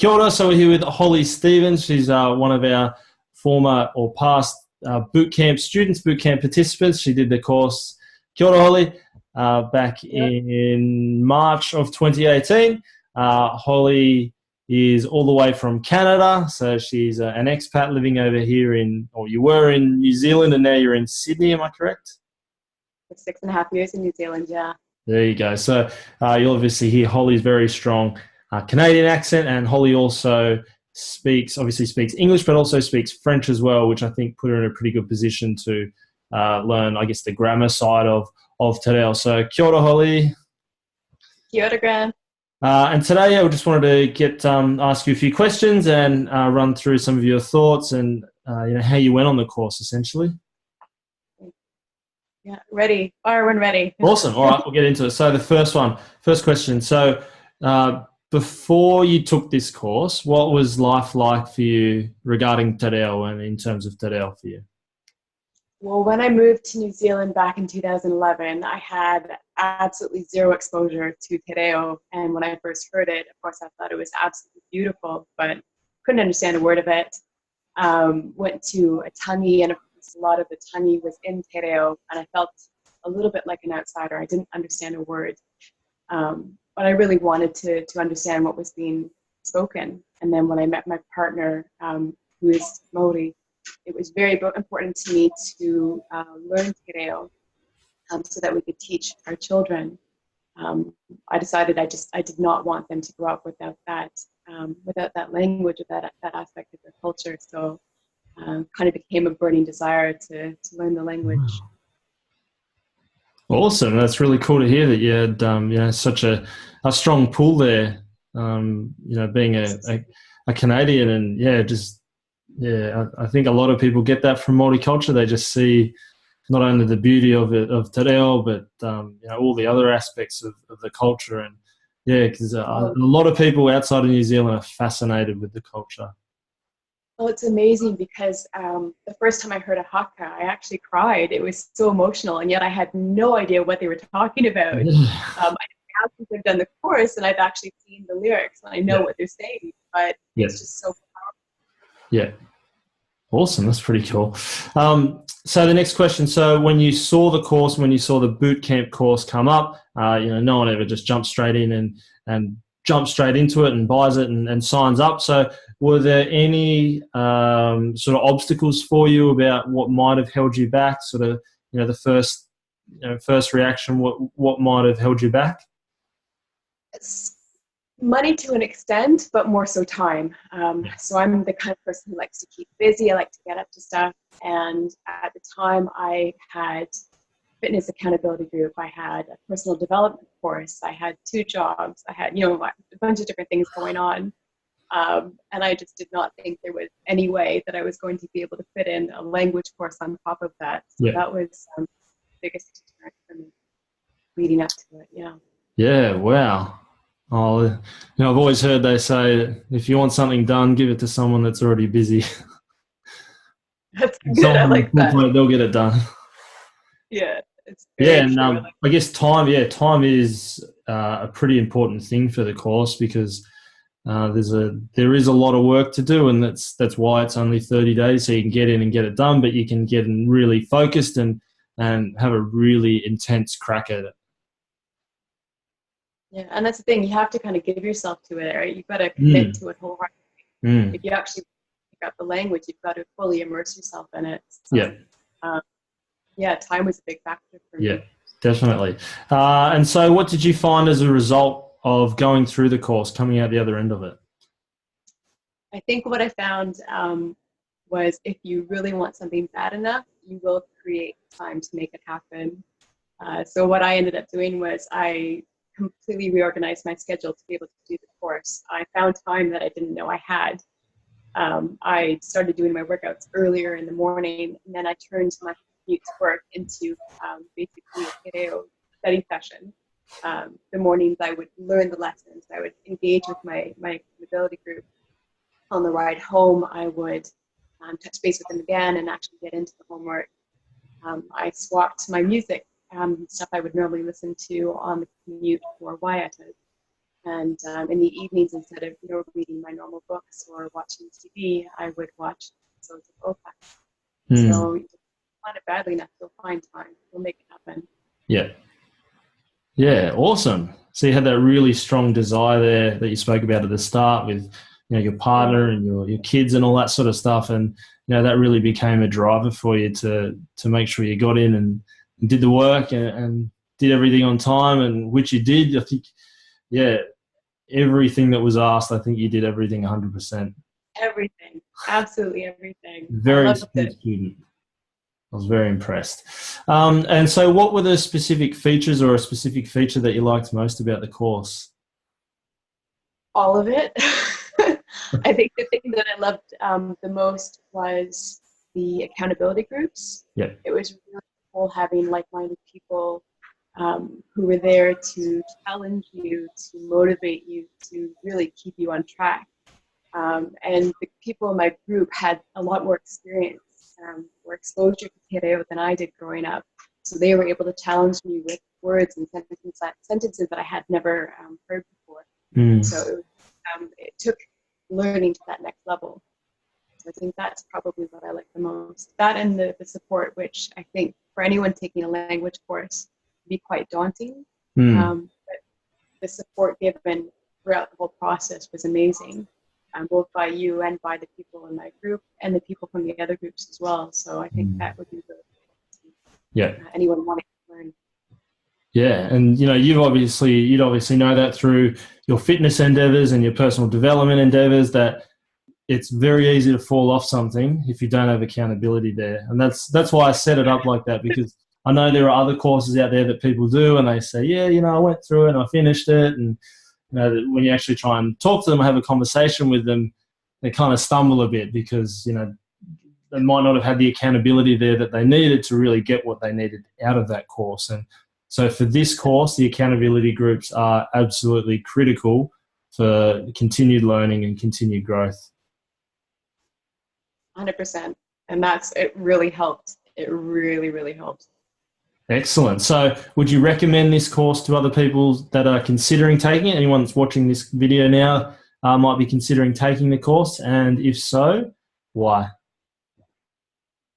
Kia ora. So we're here with Holly Stevens. She's one of our former or past boot camp students, boot camp participants. She did the course, Kia ora, Holly, back in March of 2018. Holly is all the way from Canada. So she's an expat living over here or you were in New Zealand and now you're in Sydney, am I correct? 6.5 years in New Zealand, yeah. There you go. So you'll obviously hear Holly's very strong Canadian accent, and Holly also obviously speaks English, but also speaks French as well, which I think put her in a pretty good position to learn, I guess, the grammar side of Te Reo. So kia ora, Holly. Kia ora, Graham. And today I just wanted to ask you a few questions and run through some of your thoughts and how you went on the course, essentially. Yeah, ready. Fire when ready. Awesome. All right, we'll get into it. So the first question. So before you took this course, what was life like for you regarding Te Reo and in terms of Te Reo for you? Well, when I moved to New Zealand back in 2011, I had absolutely zero exposure to Te Reo. And when I first heard it, of course, I thought it was absolutely beautiful, but couldn't understand a word of it. Went to a tangi, and of course, a lot of the tangi was in Te Reo, and I felt a little bit like an outsider. I didn't understand a word. But I really wanted to understand what was being spoken. And then when I met my partner, who is Maori, it was very important to me to learn Te Reo so that we could teach our children. I decided I did not want them to grow up without that language, or that aspect of their culture. So kind of became a burning desire to learn the language. Awesome. That's really cool to hear that you had such a strong pull there, being a Canadian, and I think a lot of people get that from Māori culture. They just see not only the beauty of Te Reo, but all the other aspects of the culture. And because a lot of people outside of New Zealand are fascinated with the culture. Well, it's amazing because the first time I heard a haka, I actually cried. It was so emotional, and yet I had no idea what they were talking about. I have done the course, and I've actually seen the lyrics, and I know what they're saying, but it's just so powerful. Yeah. Awesome. That's pretty cool. So the next question. So when you saw the course, when you saw the boot camp course come up, no one ever just jumps straight in and jumps straight into it and buys it and signs up. So were there any sort of obstacles for you about what might have held you back? Sort of, the first reaction, what might have held you back? It's money to an extent, but more so time. So I'm the kind of person who likes to keep busy. I like to get up to stuff. And at the time I had fitness accountability group, I had a personal development course, I had 2 jobs, I had, a bunch of different things going on. And I just did not think there was any way that I was going to be able to fit in a language course on top of that. So that was the biggest deterrent for me leading up to it. Yeah. Yeah. Wow. Oh, I've always heard they say, if you want something done, give it to someone that's already busy. That's good. I like that. They'll get it done. Yeah. It's very true. I guess time is a pretty important thing for the course, because there is a lot of work to do, and that's why it's only 30 days, so you can get in and get it done, but you can get in really focused and have a really intense crack at it. Yeah, and that's the thing. You have to kind of give yourself to it, right? You've got to commit to it wholeheartedly. If you actually pick up the language, you've got to fully immerse yourself in it. So, time was a big factor for me. Yeah, definitely. And so what did you find as a result of going through the course, coming out the other end of it? I think what I found was, if you really want something bad enough, you will create time to make it happen. So what I ended up doing was I completely reorganized my schedule to be able to do the course. I found time that I didn't know I had. I started doing my workouts earlier in the morning, and then I turned my commute to work into basically a Te Reo study session. The mornings I would learn the lessons, I would engage with my accountability group. On the ride home, I would touch base with them again and actually get into the homework. I swapped my music, stuff I would normally listen to on the commute for Waiata. And in the evenings, instead of reading my normal books or watching TV, I would watch episodes of OPEC. So if you want it badly enough, you'll find time. You'll make it happen. Yeah. Yeah, awesome. So you had that really strong desire there that you spoke about at the start with, your partner and your kids and all that sort of stuff, and that really became a driver for you to make sure you got in and did the work and did everything on time, and which you did. I think, everything that was asked, I think you did everything 100%. Everything, absolutely everything. Very good student. I was very impressed. And so what were the specific features or a specific feature that you liked most about the course? All of it. I think the thing that I loved the most was the accountability groups. Yeah. It was really cool having like-minded people who were there to challenge you, to motivate you, to really keep you on track. And the people in my group had a lot more experience or exposure to Te Reo than I did growing up. So they were able to challenge me with words and sentences that I had never heard before. So it took learning to that next level. So I think that's probably what I like the most. That and the support, which I think for anyone taking a language course can be quite daunting. But the support given throughout the whole process was amazing. Both by you and by the people in my group and the people from the other groups as well. So I think that would be good. Anyone wanting to learn. Yeah, and you'd obviously know that through your fitness endeavors and your personal development endeavors that it's very easy to fall off something if you don't have accountability there. And that's why I set it up like that, because I know there are other courses out there that people do and they say, I went through it and I finished it, and when you actually try and talk to them, have a conversation with them, they kind of stumble a bit because, they might not have had the accountability there that they needed to really get what they needed out of that course. And so for this course, the accountability groups are absolutely critical for continued learning and continued growth. 100%. And it really helped. It really, really helped. Excellent. So would you recommend this course to other people that are considering taking it? Anyone that's watching this video now might be considering taking the course, and if so, why?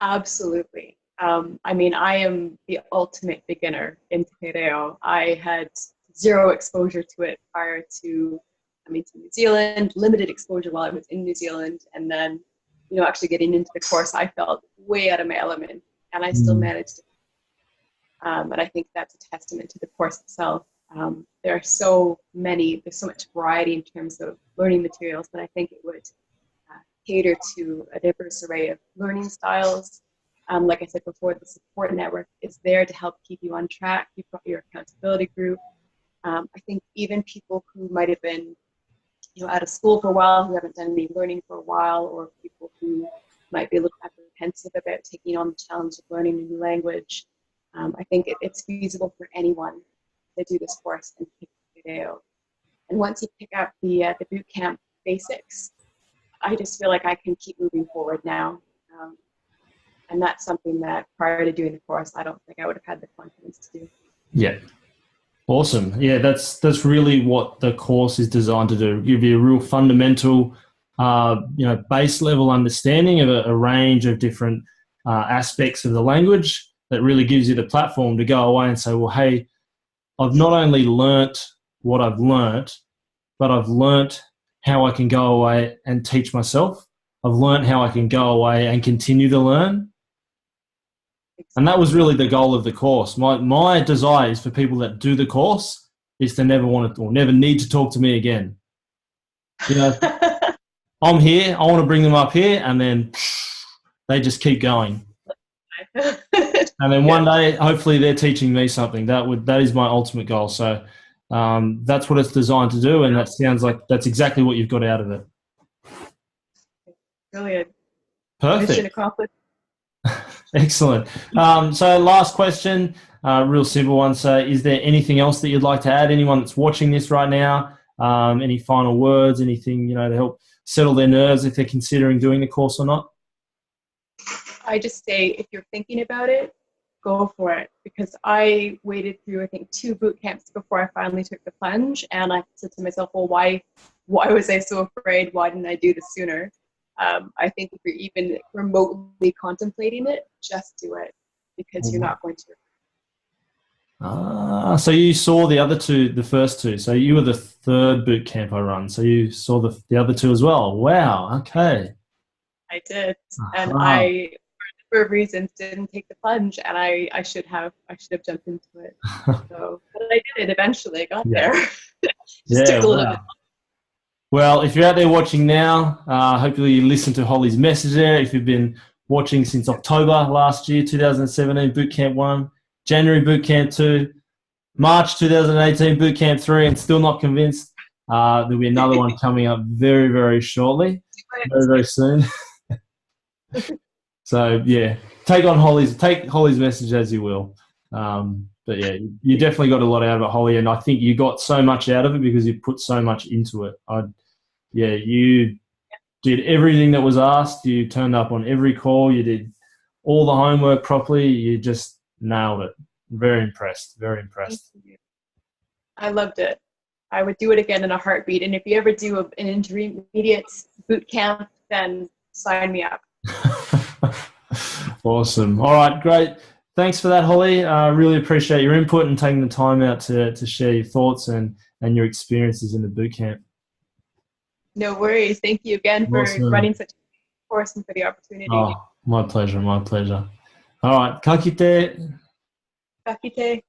Absolutely. I am the ultimate beginner in Te Reo. I had zero exposure to it prior to coming to New Zealand, limited exposure while I was in New Zealand, and then, actually getting into the course, I felt way out of my element, and I still managed it. And I think that's a testament to the course itself. There's so much variety in terms of learning materials that I think it would cater to a diverse array of learning styles. Like I said before, the support network is there to help keep you on track. You've got your accountability group. I think even people who might have been out of school for a while, who haven't done any learning for a while, or people who might be a little apprehensive about taking on the challenge of learning a new language. I think it's feasible for anyone to do this course and pick Te Reo. And once you pick up the boot camp basics, I just feel like I can keep moving forward now. And that's something that prior to doing the course, I don't think I would have had the confidence to do. Yeah. Awesome. Yeah, that's really what the course is designed to do. Give you a real fundamental, base level understanding of a range of different aspects of the language that really gives you the platform to go away and say, well, hey, I've not only learnt what I've learnt, but I've learnt how I can go away and teach myself. I've learnt how I can go away and continue to learn. And that was really the goal of the course. My desire is for people that do the course is to never want to or never need to talk to me again. I'm here, I want to bring them up here, and then they just keep going. And then one day, hopefully, they're teaching me something. That is my ultimate goal. So that's what it's designed to do, and that sounds like that's exactly what you've got out of it. Brilliant. Perfect. Mission accomplished. Excellent. So last question, real simple one. So is there anything else that you'd like to add? Anyone that's watching this right now, any final words, anything, to help settle their nerves if they're considering doing the course or not? I just say, if you're thinking about it, go for it, because I waited through, I think, 2 boot camps before I finally took the plunge. And I said to myself, well, why was I so afraid? Why didn't I do this sooner? I think if you're even remotely contemplating it, just do it, because you're not going to. So you saw the other two, the first two. So you were the 3rd boot camp I run. So you saw the other 2 as well. Wow. Okay. I did, and I, for a number of reasons, didn't take the plunge, and I should have jumped into it. So, but I did it eventually. I got there. Just took a little bit. Well, if you're out there watching now, hopefully you listened to Holly's message there. If you've been watching since October last year, 2017, Boot Camp 1, January Boot Camp 2, March 2018, Boot Camp 3, and still not convinced, there'll be another one coming up very, very shortly, very, very soon. So, yeah, take Holly's message as you will. But, yeah, you definitely got a lot out of it, Holly, and I think you got so much out of it because you put so much into it. You did everything that was asked. You turned up on every call. You did all the homework properly. You just nailed it. Very impressed. Very impressed. I loved it. I would do it again in a heartbeat. And if you ever do an intermediate boot camp, then sign me up. Awesome. All right, great. Thanks for that, Holly. I really appreciate your input and taking the time out to share your thoughts and your experiences in the boot camp. No worries. Thank you again for running such a course and for the opportunity. Oh, my pleasure. My pleasure. All right. Ka kite. Ka kite.